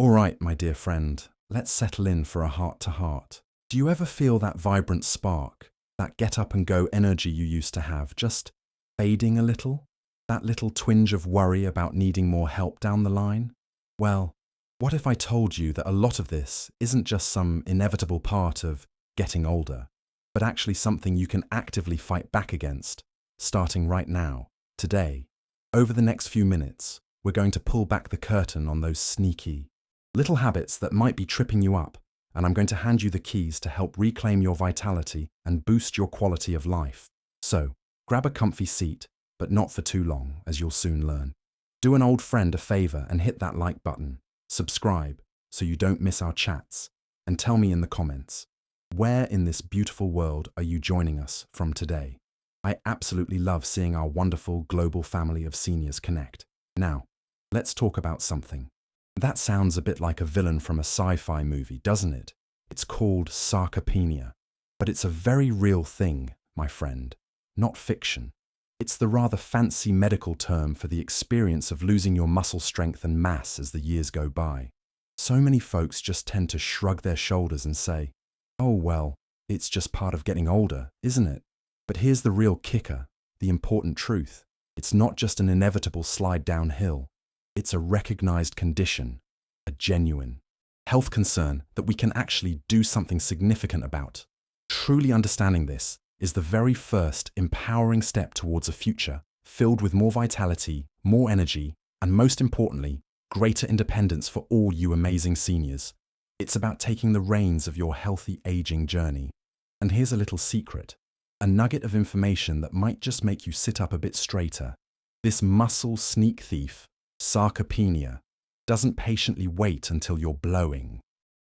All right, my dear friend, let's settle in for a heart-to-heart. Do you ever feel that vibrant spark, that get-up-and-go energy you used to have, just fading a little? That little twinge of worry about needing more help down the line? Well, what if I told you that a lot of this isn't just some inevitable part of getting older, but actually something you can actively fight back against, starting right now, today? Over the next few minutes, we're going to pull back the curtain on those sneaky little habits that might be tripping you up, and I'm going to hand you the keys to help reclaim your vitality and boost your quality of life. So, grab a comfy seat, but not for too long, as you'll soon learn. Do an old friend a favor and hit that like button. Subscribe so you don't miss our chats, and tell me in the comments, where in this beautiful world are you joining us from today? I absolutely love seeing our wonderful global family of seniors connect. Now, let's talk about something. That sounds a bit like a villain from a sci-fi movie, doesn't it? It's called sarcopenia. But it's a very real thing, my friend, not fiction. It's the rather fancy medical term for the experience of losing your muscle strength and mass as the years go by. So many folks just tend to shrug their shoulders and say, "Oh well, it's just part of getting older, isn't it?" But here's the real kicker, the important truth. It's not just an inevitable slide downhill. It's a recognized condition, a genuine health concern that we can actually do something significant about. Truly understanding this is the very first empowering step towards a future filled with more vitality, more energy, and most importantly, greater independence for all you amazing seniors. It's about taking the reins of your healthy aging journey. And here's a little secret, a nugget of information that might just make you sit up a bit straighter. This muscle sneak thief, sarcopenia, doesn't patiently wait until you're blowing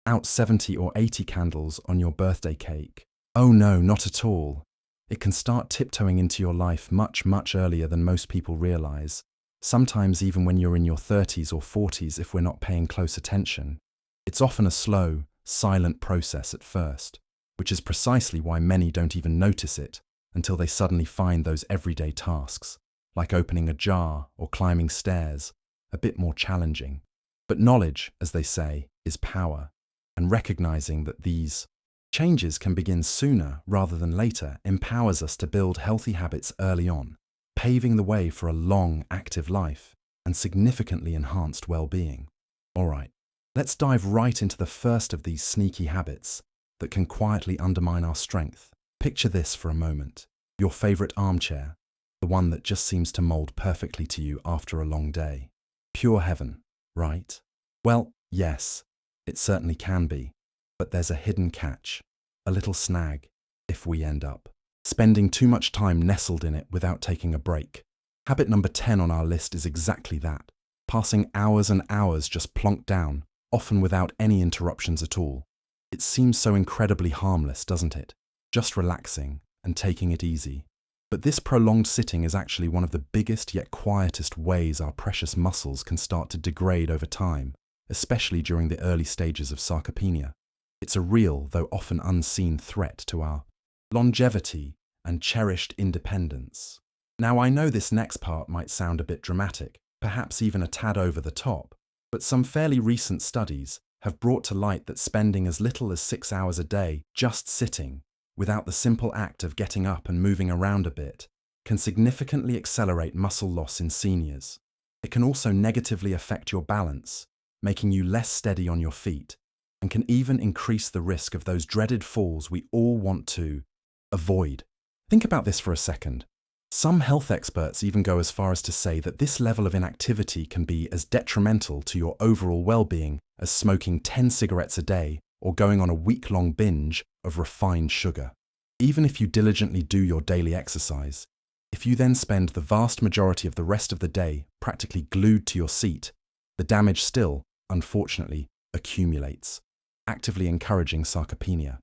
out 70 or 80 candles on your birthday cake. Oh no, not at all. It can start tiptoeing into your life much, much earlier than most people realize. Sometimes even when you're in your 30s or 40s if we're not paying close attention. It's often a slow, silent process at first, which is precisely why many don't even notice it until they suddenly find those everyday tasks, like opening a jar or climbing stairs, a bit more challenging. But knowledge, as they say, is power, and recognizing that these changes can begin sooner rather than later empowers us to build healthy habits early on, paving the way for a long, active life and significantly enhanced well-being. All right, let's dive right into the first of these sneaky habits that can quietly undermine our strength. Picture this for a moment, your favorite armchair, the one that just seems to mold perfectly to you after a long day. Pure heaven, right? Well, yes, it certainly can be, but there's a hidden catch, a little snag, if we end up spending too much time nestled in it without taking a break. Habit number 10 on our list is exactly that, passing hours and hours just plonked down, often without any interruptions at all. It seems so incredibly harmless, doesn't it? Just relaxing and taking it easy. But this prolonged sitting is actually one of the biggest yet quietest ways our precious muscles can start to degrade over time, especially during the early stages of sarcopenia. It's a real, though often unseen, threat to our longevity and cherished independence. Now, I know this next part might sound a bit dramatic, perhaps even a tad over the top, but some fairly recent studies have brought to light that spending as little as 6 hours a day just sitting, without the simple act of getting up and moving around a bit, can significantly accelerate muscle loss in seniors. It can also negatively affect your balance, making you less steady on your feet, and can even increase the risk of those dreaded falls we all want to avoid. Think about this for a second. Some health experts even go as far as to say that this level of inactivity can be as detrimental to your overall well-being as smoking 10 cigarettes a day or going on a week-long binge of refined sugar. Even if you diligently do your daily exercise, if you then spend the vast majority of the rest of the day practically glued to your seat, the damage still, unfortunately, accumulates, actively encouraging sarcopenia.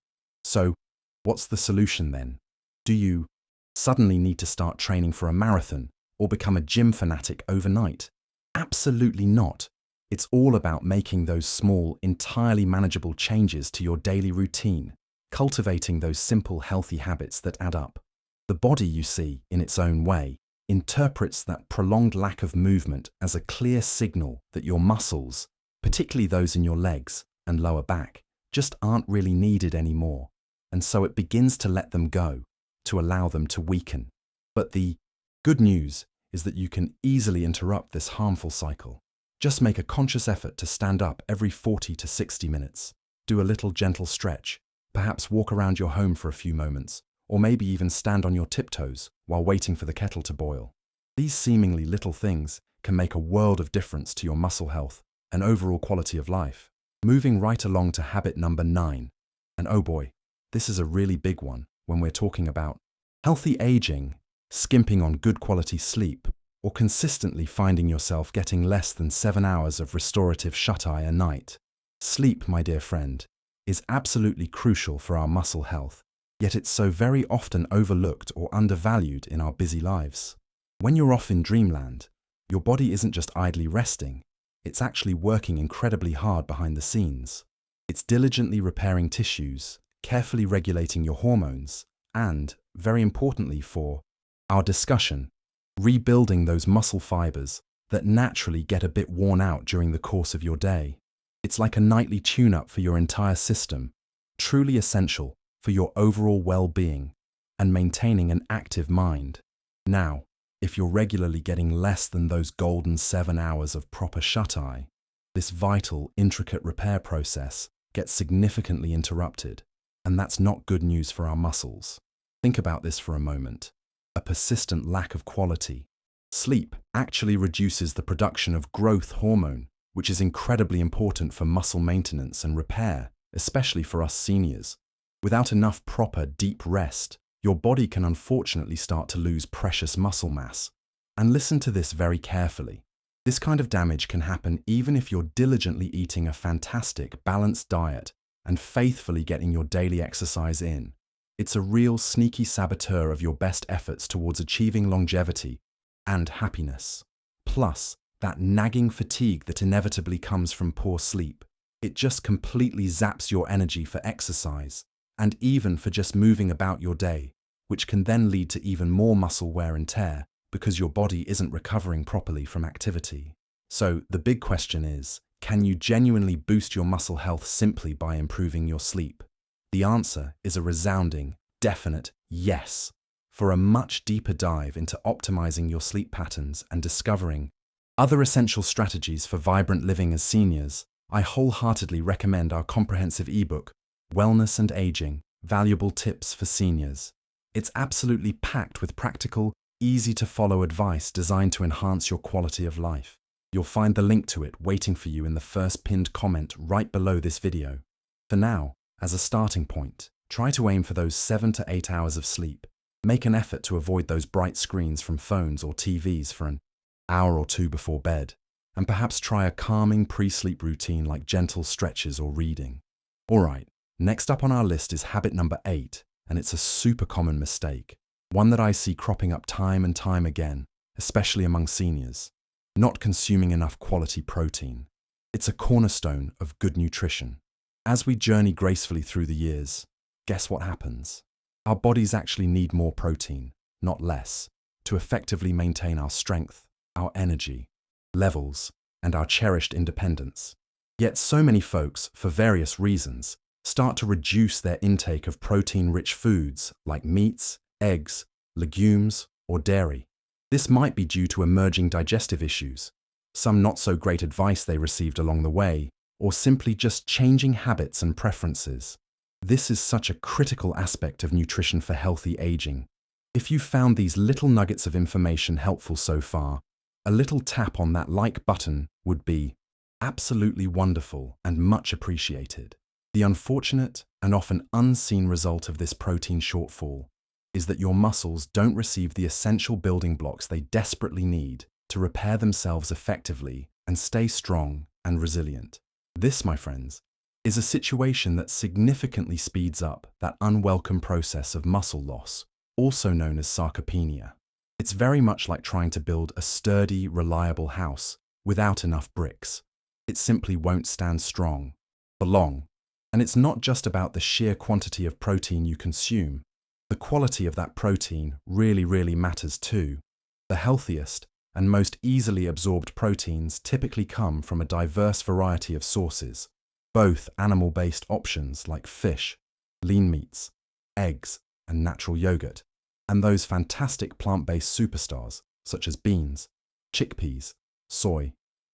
So, what's the solution then? Do you suddenly need to start training for a marathon or become a gym fanatic overnight? Absolutely not. It's all about making those small, entirely manageable changes to your daily routine, cultivating those simple, healthy habits that add up. The body, you see, in its own way, interprets that prolonged lack of movement as a clear signal that your muscles, particularly those in your legs and lower back, just aren't really needed anymore, and so it begins to let them go, to allow them to weaken. But the good news is that you can easily interrupt this harmful cycle. Just make a conscious effort to stand up every 40 to 60 minutes. Do a little gentle stretch, perhaps walk around your home for a few moments, or maybe even stand on your tiptoes while waiting for the kettle to boil. These seemingly little things can make a world of difference to your muscle health and overall quality of life. Moving right along to habit number 9. And oh boy, this is a really big one when we're talking about healthy aging, skimping on good quality sleep, or consistently finding yourself getting less than 7 hours of restorative shut-eye a night. Sleep, my dear friend, is absolutely crucial for our muscle health, yet it's so very often overlooked or undervalued in our busy lives. When you're off in dreamland, your body isn't just idly resting, it's actually working incredibly hard behind the scenes. It's diligently repairing tissues, carefully regulating your hormones, and, very importantly for our discussion, rebuilding those muscle fibers that naturally get a bit worn out during the course of your day. It's like a nightly tune-up for your entire system, truly essential for your overall well-being and maintaining an active mind. Now, if you're regularly getting less than those golden 7 hours of proper shut-eye, this vital, intricate repair process gets significantly interrupted, and that's not good news for our muscles. Think about this for a moment. A persistent lack of quality sleep actually reduces the production of growth hormone, which is incredibly important for muscle maintenance and repair, especially for us seniors. Without enough proper deep rest, your body can unfortunately start to lose precious muscle mass. And listen to this very carefully. This kind of damage can happen even if you're diligently eating a fantastic, balanced diet and faithfully getting your daily exercise in. It's a real sneaky saboteur of your best efforts towards achieving longevity and happiness. Plus, that nagging fatigue that inevitably comes from poor sleep. It just completely zaps your energy for exercise and even for just moving about your day, which can then lead to even more muscle wear and tear because your body isn't recovering properly from activity. So the big question is, can you genuinely boost your muscle health simply by improving your sleep? The answer is a resounding, definite yes. For a much deeper dive into optimizing your sleep patterns and discovering other essential strategies for vibrant living as seniors, I wholeheartedly recommend our comprehensive ebook, Wellness and Aging, Valuable Tips for Seniors. It's absolutely packed with practical, easy-to-follow advice designed to enhance your quality of life. You'll find the link to it waiting for you in the first pinned comment right below this video. For now, as a starting point, try to aim for those 7 to 8 hours of sleep. Make an effort to avoid those bright screens from phones or TVs for an hour or two before bed, and perhaps try a calming pre-sleep routine like gentle stretches or reading. Alright, next up on our list is habit number 8, and it's a super common mistake, one that I see cropping up time and time again, especially among seniors: not consuming enough quality protein. It's a cornerstone of good nutrition. As we journey gracefully through the years, guess what happens? Our bodies actually need more protein, not less, to effectively maintain our strength, our energy levels, and our cherished independence. Yet so many folks, for various reasons, start to reduce their intake of protein-rich foods like meats, eggs, legumes, or dairy. This might be due to emerging digestive issues, some not so great advice they received along the way, or simply just changing habits and preferences. This is such a critical aspect of nutrition for healthy aging. If you found these little nuggets of information helpful so far, a little tap on that like button would be absolutely wonderful and much appreciated. The unfortunate and often unseen result of this protein shortfall is that your muscles don't receive the essential building blocks they desperately need to repair themselves effectively and stay strong and resilient. This, my friends, is a situation that significantly speeds up that unwelcome process of muscle loss, also known as sarcopenia. It's very much like trying to build a sturdy, reliable house without enough bricks. It simply won't stand strong for long. And it's not just about the sheer quantity of protein you consume. The quality of that protein really matters too. The healthiest and most easily absorbed proteins typically come from a diverse variety of sources, both animal-based options like fish, lean meats, eggs, and natural yogurt, and those fantastic plant-based superstars such as beans, chickpeas, soy,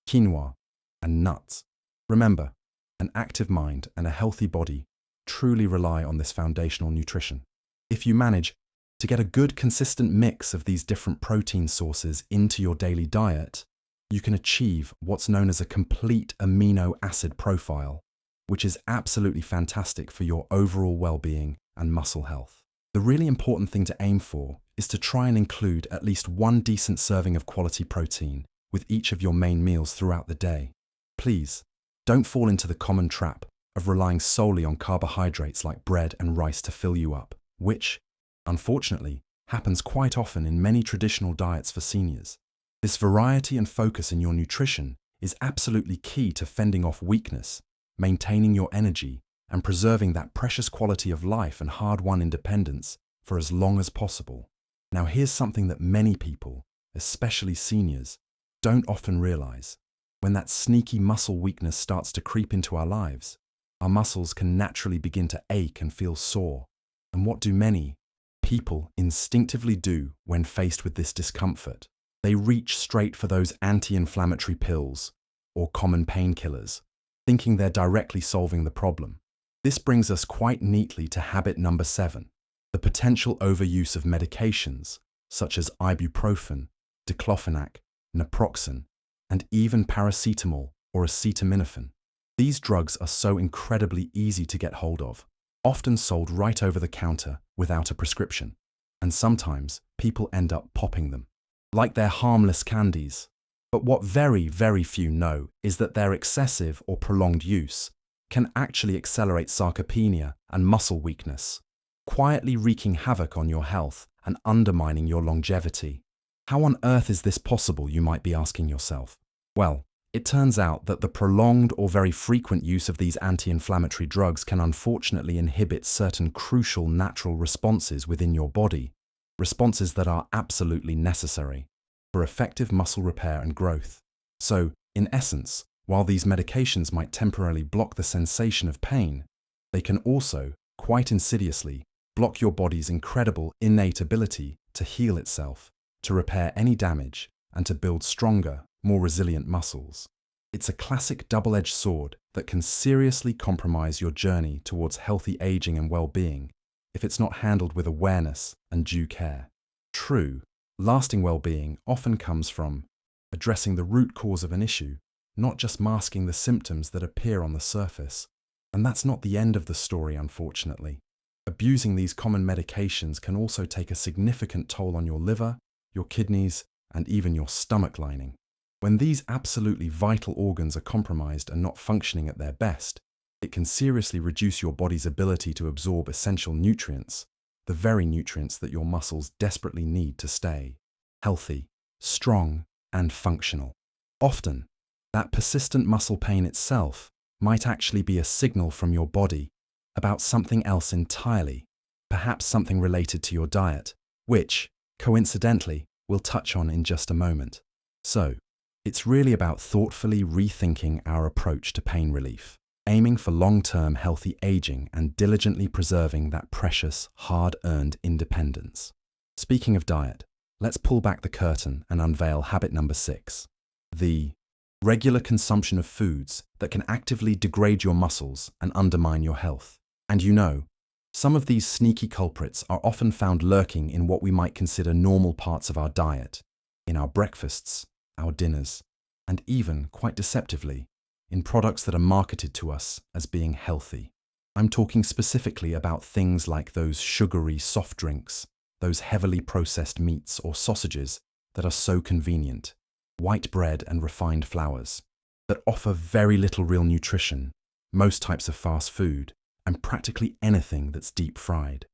quinoa, and nuts. Remember, an active mind and a healthy body truly rely on this foundational nutrition. If you manage to get a good, consistent mix of these different protein sources into your daily diet, you can achieve what's known as a complete amino acid profile, which is absolutely fantastic for your overall well-being and muscle health. The really important thing to aim for is to try and include at least one decent serving of quality protein with each of your main meals throughout the day. Please, don't fall into the common trap of relying solely on carbohydrates like bread and rice to fill you up, which, unfortunately, happens quite often in many traditional diets for seniors. This variety and focus in your nutrition is absolutely key to fending off weakness, maintaining your energy, and preserving that precious quality of life and hard-won independence for as long as possible. Now here's something that many people, especially seniors, don't often realize. When that sneaky muscle weakness starts to creep into our lives, our muscles can naturally begin to ache and feel sore. And what do many people instinctively do when faced with this discomfort? They reach straight for those anti-inflammatory pills or common painkillers, thinking they're directly solving the problem. This brings us quite neatly to habit number 7, the potential overuse of medications such as ibuprofen, diclofenac, naproxen, and even paracetamol or acetaminophen. These drugs are so incredibly easy to get hold of, often sold right over the counter without a prescription, and sometimes people end up popping them like they're harmless candies. But what very, very few know is that their excessive or prolonged use can actually accelerate sarcopenia and muscle weakness, quietly wreaking havoc on your health and undermining your longevity. How on earth is this possible, you might be asking yourself? Well, it turns out that the prolonged or very frequent use of these anti-inflammatory drugs can unfortunately inhibit certain crucial natural responses within your body, responses that are absolutely necessary for effective muscle repair and growth. So, in essence, while these medications might temporarily block the sensation of pain, they can also, quite insidiously, block your body's incredible innate ability to heal itself, to repair any damage, and to build stronger, more resilient muscles. It's a classic double-edged sword that can seriously compromise your journey towards healthy aging and well-being if it's not handled with awareness and due care. True, lasting well-being often comes from addressing the root cause of an issue, not just masking the symptoms that appear on the surface. And that's not the end of the story, unfortunately. Abusing these common medications can also take a significant toll on your liver, your kidneys, and even your stomach lining. When these absolutely vital organs are compromised and not functioning at their best, it can seriously reduce your body's ability to absorb essential nutrients, the very nutrients that your muscles desperately need to stay healthy, strong, and functional. Often, that persistent muscle pain itself might actually be a signal from your body about something else entirely, perhaps something related to your diet, which, coincidentally, we'll touch on in just a moment. So, it's really about thoughtfully rethinking our approach to pain relief, aiming for long-term healthy aging and diligently preserving that precious, hard-earned independence. Speaking of diet, let's pull back the curtain and unveil habit number 6, the regular consumption of foods that can actively degrade your muscles and undermine your health. And you know, some of these sneaky culprits are often found lurking in what we might consider normal parts of our diet, in our breakfasts, our dinners, and even, quite deceptively, in products that are marketed to us as being healthy. I'm talking specifically about things like those sugary soft drinks, those heavily processed meats or sausages that are so convenient, white bread and refined flours, that offer very little real nutrition, most types of fast food, and practically anything that's deep fried.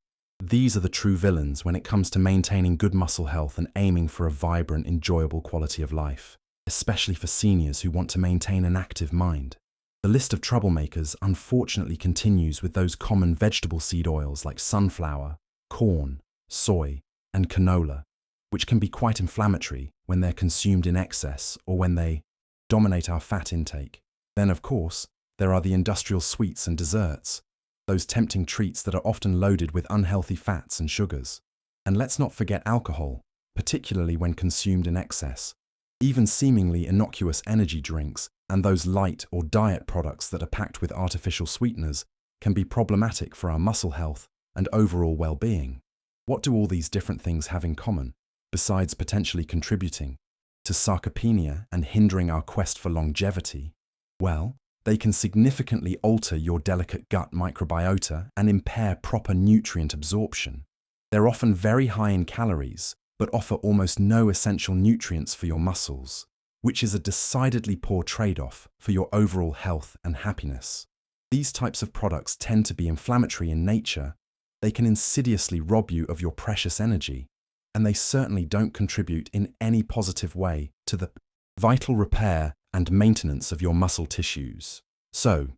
These are the true villains when it comes to maintaining good muscle health and aiming for a vibrant, enjoyable quality of life, especially for seniors who want to maintain an active mind. The list of troublemakers unfortunately continues with those common vegetable seed oils like sunflower, corn, soy, and canola, which can be quite inflammatory when they're consumed in excess or when they dominate our fat intake. Then, of course, there are the industrial sweets and desserts, those tempting treats that are often loaded with unhealthy fats and sugars. And let's not forget alcohol, particularly when consumed in excess. Even seemingly innocuous energy drinks and those light or diet products that are packed with artificial sweeteners can be problematic for our muscle health and overall well-being. What do all these different things have in common, besides potentially contributing to sarcopenia and hindering our quest for longevity? Well, they can significantly alter your delicate gut microbiota and impair proper nutrient absorption. They're often very high in calories, but offer almost no essential nutrients for your muscles, which is a decidedly poor trade-off for your overall health and happiness. These types of products tend to be inflammatory in nature. They can insidiously rob you of your precious energy, and they certainly don't contribute in any positive way to the vital repair and maintenance of your muscle tissues. So,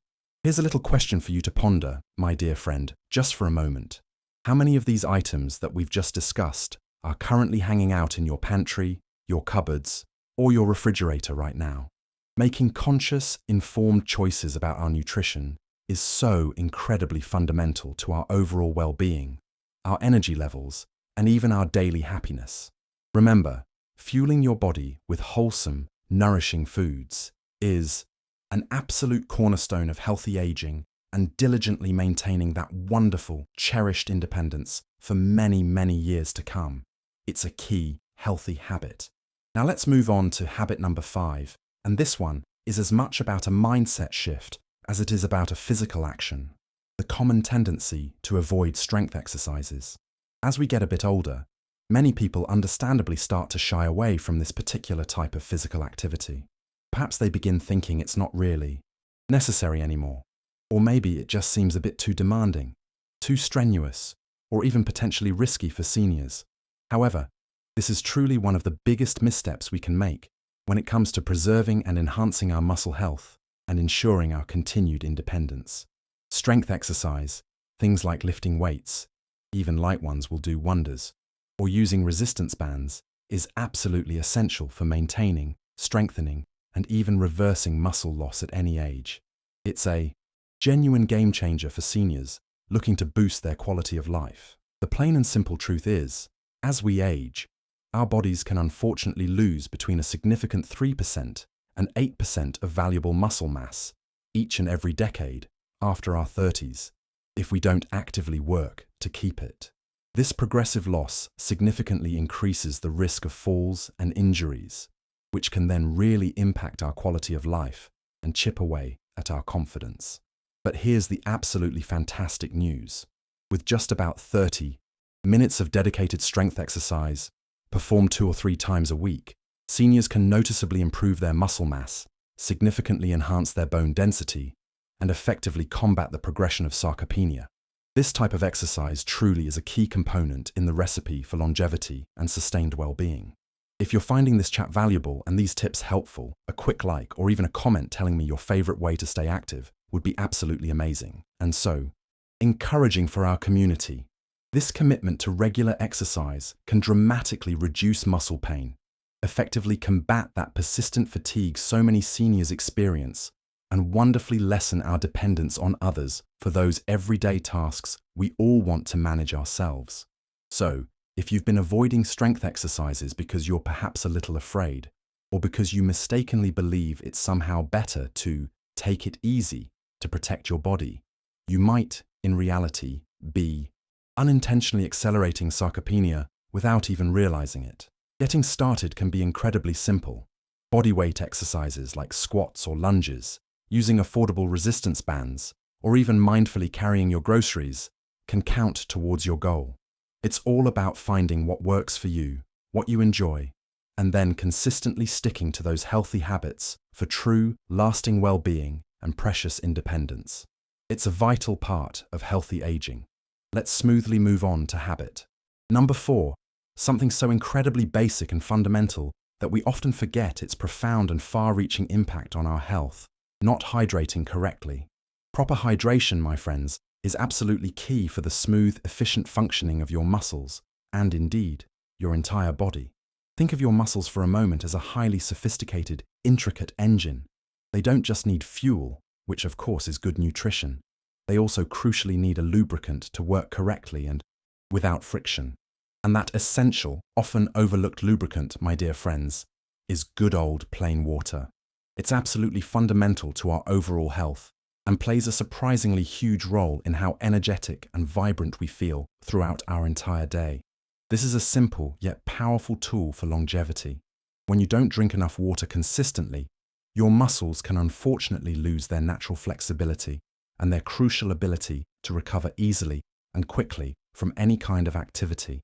here's a little question for you to ponder, my dear friend, just for a moment. How many of these items that we've just discussed are currently hanging out in your pantry, your cupboards, or your refrigerator right now? Making conscious, informed choices about our nutrition is so incredibly fundamental to our overall well-being, our energy levels, and even our daily happiness. Remember, fueling your body with wholesome, nourishing foods is an absolute cornerstone of healthy aging and diligently maintaining that wonderful, cherished independence for many, many years to come. It's a key, healthy habit. Now let's move on to habit number 5, and this one is as much about a mindset shift as it is about a physical action, the common tendency to avoid strength exercises. As we get a bit older, many people understandably start to shy away from this particular type of physical activity. Perhaps they begin thinking it's not really necessary anymore, or maybe it just seems a bit too demanding, too strenuous, or even potentially risky for seniors. However, this is truly one of the biggest missteps we can make when it comes to preserving and enhancing our muscle health and ensuring our continued independence. Strength exercise, things like lifting weights, even light ones will do wonders, or using resistance bands, is absolutely essential for maintaining, strengthening, and even reversing muscle loss at any age. It's a genuine game changer for seniors looking to boost their quality of life. The plain and simple truth is, as we age, our bodies can unfortunately lose between a significant 3% and 8% of valuable muscle mass each and every decade after our 30s if we don't actively work to keep it. This progressive loss significantly increases the risk of falls and injuries, which can then really impact our quality of life and chip away at our confidence. But here's the absolutely fantastic news. With just about 30 minutes of dedicated strength exercise, performed 2 or 3 times a week, seniors can noticeably improve their muscle mass, significantly enhance their bone density, and effectively combat the progression of sarcopenia. This type of exercise truly is a key component in the recipe for longevity and sustained well-being. If you're finding this chat valuable and these tips helpful, a quick like or even a comment telling me your favorite way to stay active would be absolutely amazing. And so, encouraging for our community. This commitment to regular exercise can dramatically reduce muscle pain, effectively combat that persistent fatigue so many seniors experience, and wonderfully lessen our dependence on others for those everyday tasks we all want to manage ourselves. So, if you've been avoiding strength exercises because you're perhaps a little afraid, or because you mistakenly believe it's somehow better to take it easy to protect your body, you might, in reality, be unintentionally accelerating sarcopenia without even realizing it. Getting started can be incredibly simple. Bodyweight exercises like squats or lunges, using affordable resistance bands, or even mindfully carrying your groceries can count towards your goal. It's all about finding what works for you, what you enjoy, and then consistently sticking to those healthy habits for true, lasting well-being and precious independence. It's a vital part of healthy aging. Let's smoothly move on to habit. Number 4, something so incredibly basic and fundamental that we often forget its profound and far-reaching impact on our health: not hydrating correctly. Proper hydration, my friends, is absolutely key for the smooth, efficient functioning of your muscles and, indeed, your entire body. Think of your muscles for a moment as a highly sophisticated, intricate engine. They don't just need fuel, which of course is good nutrition. They also crucially need a lubricant to work correctly and without friction. And that essential, often overlooked lubricant, my dear friends, is good old plain water. It's absolutely fundamental to our overall health and plays a surprisingly huge role in how energetic and vibrant we feel throughout our entire day. This is a simple yet powerful tool for longevity. When you don't drink enough water consistently, your muscles can unfortunately lose their natural flexibility and their crucial ability to recover easily and quickly from any kind of activity,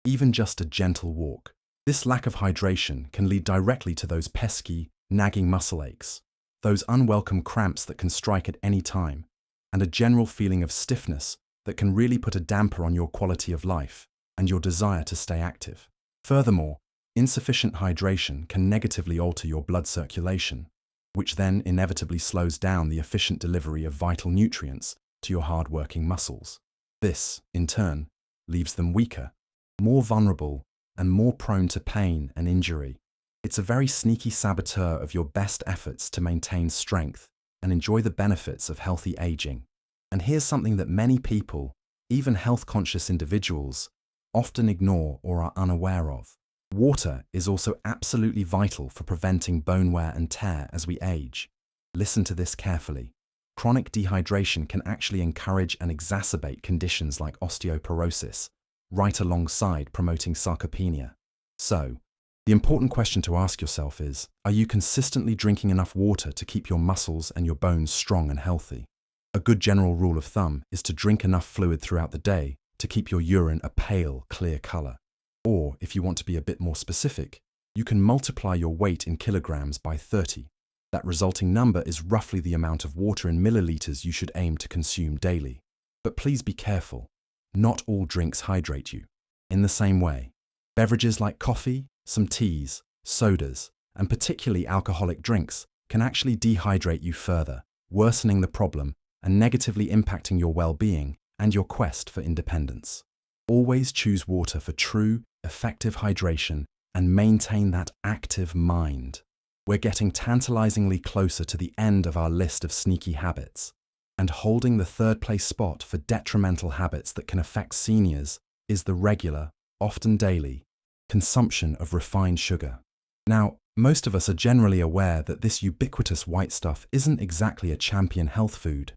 even just a gentle walk. This lack of hydration can lead directly to those pesky, nagging muscle aches, those unwelcome cramps that can strike at any time, and a general feeling of stiffness that can really put a damper on your quality of life and your desire to stay active. Furthermore, insufficient hydration can negatively alter your blood circulation, which then inevitably slows down the efficient delivery of vital nutrients to your hard-working muscles. This, in turn, leaves them weaker, more vulnerable, and more prone to pain and injury. It's a very sneaky saboteur of your best efforts to maintain strength and enjoy the benefits of healthy aging. And here's something that many people, even health-conscious individuals, often ignore or are unaware of. Water is also absolutely vital for preventing bone wear and tear as we age. Listen to this carefully. Chronic dehydration can actually encourage and exacerbate conditions like osteoporosis, right alongside promoting sarcopenia. So, the important question to ask yourself is, are you consistently drinking enough water to keep your muscles and your bones strong and healthy? A good general rule of thumb is to drink enough fluid throughout the day to keep your urine a pale, clear color. Or, if you want to be a bit more specific, you can multiply your weight in kilograms by 30. That resulting number is roughly the amount of water in milliliters you should aim to consume daily. But please be careful. Not all drinks hydrate you. In the same way, beverages like coffee, some teas, sodas, and particularly alcoholic drinks can actually dehydrate you further, worsening the problem and negatively impacting your well-being and your quest for independence. Always choose water for true, effective hydration and maintain that active mind. We're getting tantalizingly closer to the end of our list of sneaky habits. And holding the third-place spot for detrimental habits that can affect seniors is the regular, often daily, consumption of refined sugar. Now, most of us are generally aware that this ubiquitous white stuff isn't exactly a champion health food,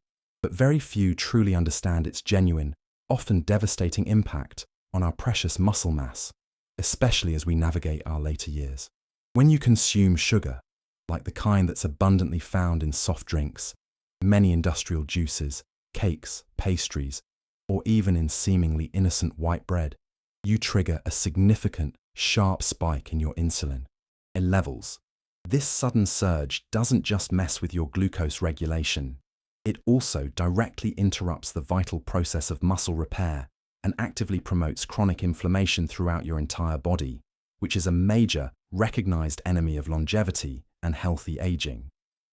but very few truly understand its genuine, often devastating impact on our precious muscle mass, especially as we navigate our later years. When you consume sugar, like the kind that's abundantly found in soft drinks, many industrial juices, cakes, pastries, or even in seemingly innocent white bread, you trigger a significant, sharp spike in your insulin levels. This sudden surge doesn't just mess with your glucose regulation, it also directly interrupts the vital process of muscle repair and actively promotes chronic inflammation throughout your entire body, which is a major, recognized enemy of longevity and healthy aging.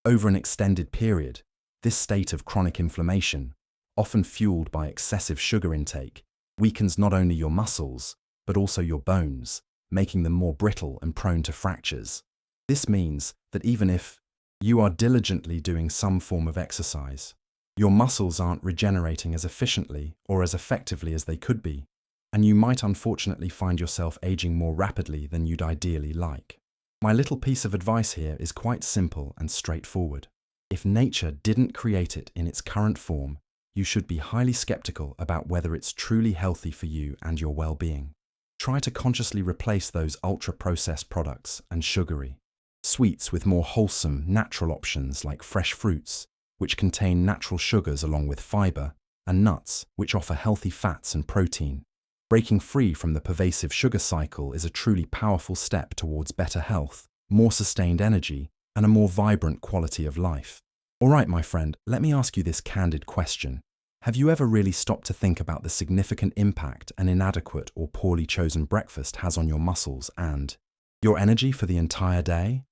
Over an extended period, this state of chronic inflammation, often fueled by excessive sugar intake, weakens not only your muscles, but also your bones, making them more brittle and prone to fractures. This means that even if you are diligently doing some form of exercise, your muscles aren't regenerating as efficiently or as effectively as they could be, and you might unfortunately find yourself aging more rapidly than you'd ideally like. My little piece of advice here is quite simple and straightforward. If nature didn't create it in its current form, you should be highly skeptical about whether it's truly healthy for you and your well-being. Try to consciously replace those ultra-processed products and sugary sweets with more wholesome, natural options like fresh fruits, which contain natural sugars along with fiber, and nuts, which offer healthy fats and protein. Breaking free from the pervasive sugar cycle is a truly powerful step towards better health, more sustained energy, and a more vibrant quality of life. All right, my friend, let me ask you this candid question. Have you ever really stopped to think about the significant impact an inadequate or poorly chosen breakfast has on your muscles and your energy for the entire day?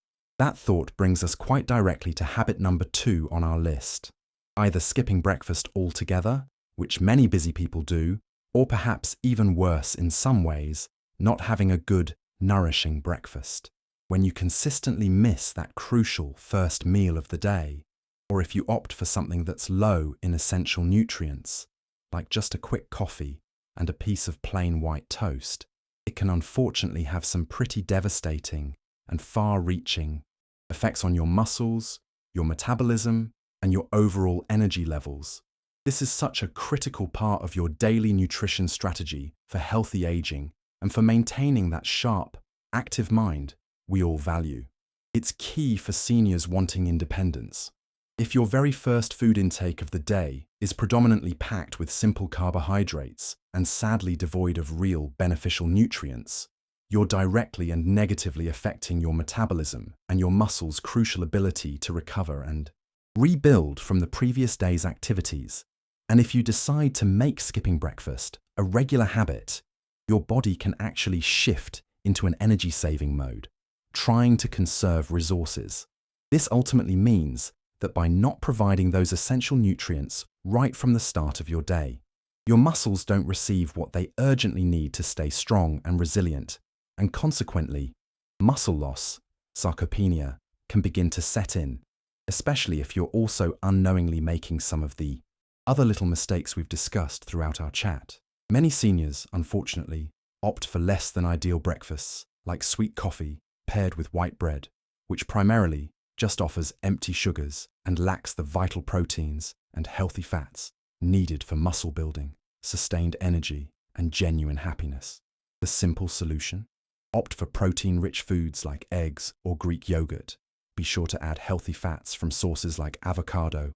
That thought brings us quite directly to habit number 2 on our list. Either skipping breakfast altogether, which many busy people do, or perhaps even worse in some ways, not having a good, nourishing breakfast. When you consistently miss that crucial first meal of the day, or if you opt for something that's low in essential nutrients, like just a quick coffee and a piece of plain white toast, it can unfortunately have some pretty devastating and far-reaching effects on your muscles, your metabolism, and your overall energy levels. This is such a critical part of your daily nutrition strategy for healthy aging and for maintaining that sharp, active mind we all value. It's key for seniors wanting independence. If your very first food intake of the day is predominantly packed with simple carbohydrates and sadly devoid of real beneficial nutrients, you're directly and negatively affecting your metabolism and your muscles' crucial ability to recover and rebuild from the previous day's activities. And if you decide to make skipping breakfast a regular habit, your body can actually shift into an energy-saving mode, trying to conserve resources. This ultimately means that by not providing those essential nutrients right from the start of your day, your muscles don't receive what they urgently need to stay strong and resilient, and consequently, muscle loss, sarcopenia, can begin to set in, especially if you're also unknowingly making some of the other little mistakes we've discussed throughout our chat. Many seniors, unfortunately, opt for less than ideal breakfasts, like sweet coffee paired with white bread, which primarily just offers empty sugars and lacks the vital proteins and healthy fats needed for muscle building, sustained energy, and genuine happiness. The simple solution? Opt for protein-rich foods like eggs or Greek yogurt. Be sure to add healthy fats from sources like avocado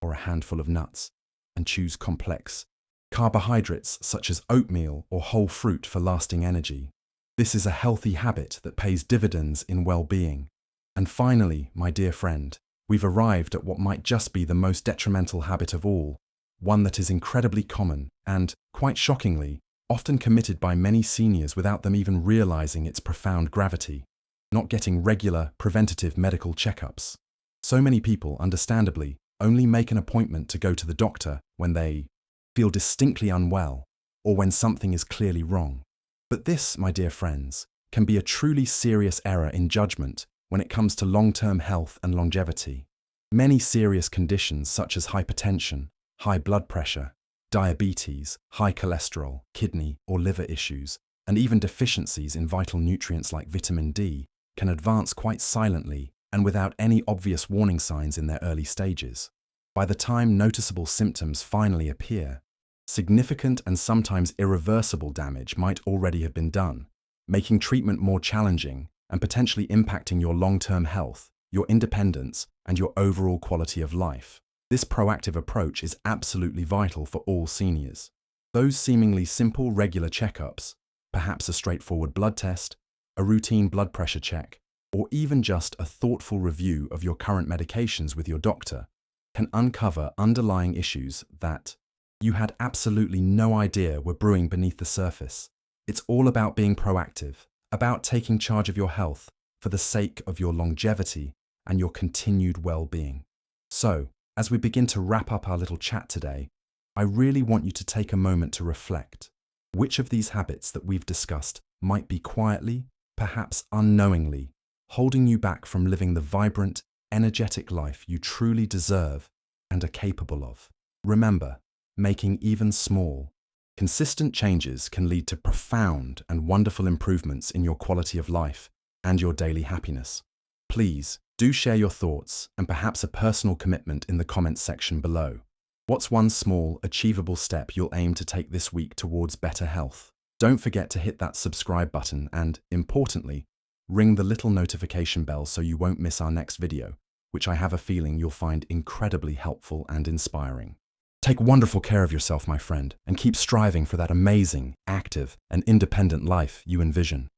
or a handful of nuts, and choose complex carbohydrates such as oatmeal or whole fruit for lasting energy. This is a healthy habit that pays dividends in well-being. And finally, my dear friend, we've arrived at what might just be the most detrimental habit of all, one that is incredibly common and, quite shockingly, often committed by many seniors without them even realizing its profound gravity: not getting regular, preventative medical checkups. So many people, understandably, only make an appointment to go to the doctor when they feel distinctly unwell or when something is clearly wrong. But this, my dear friends, can be a truly serious error in judgment when it comes to long-term health and longevity. Many serious conditions such as hypertension, high blood pressure, diabetes, high cholesterol, kidney or liver issues, and even deficiencies in vital nutrients like vitamin D can advance quite silently and without any obvious warning signs in their early stages. By the time noticeable symptoms finally appear, significant and sometimes irreversible damage might already have been done, making treatment more challenging and potentially impacting your long-term health, your independence, and your overall quality of life. This proactive approach is absolutely vital for all seniors. Those seemingly simple, regular checkups, perhaps a straightforward blood test, a routine blood pressure check, or even just a thoughtful review of your current medications with your doctor, can uncover underlying issues that you had absolutely no idea were brewing beneath the surface. It's all about being proactive, about taking charge of your health for the sake of your longevity and your continued well-being. So, as we begin to wrap up our little chat today, I really want you to take a moment to reflect. Which of these habits that we've discussed might be quietly, perhaps unknowingly, holding you back from living the vibrant, energetic life you truly deserve and are capable of? Remember, making even small, consistent changes can lead to profound and wonderful improvements in your quality of life and your daily happiness. Please do share your thoughts and perhaps a personal commitment in the comments section below. What's one small, achievable step you'll aim to take this week towards better health? Don't forget to hit that subscribe button and, importantly, ring the little notification bell so you won't miss our next video, which I have a feeling you'll find incredibly helpful and inspiring. Take wonderful care of yourself, my friend, and keep striving for that amazing, active, and independent life you envision.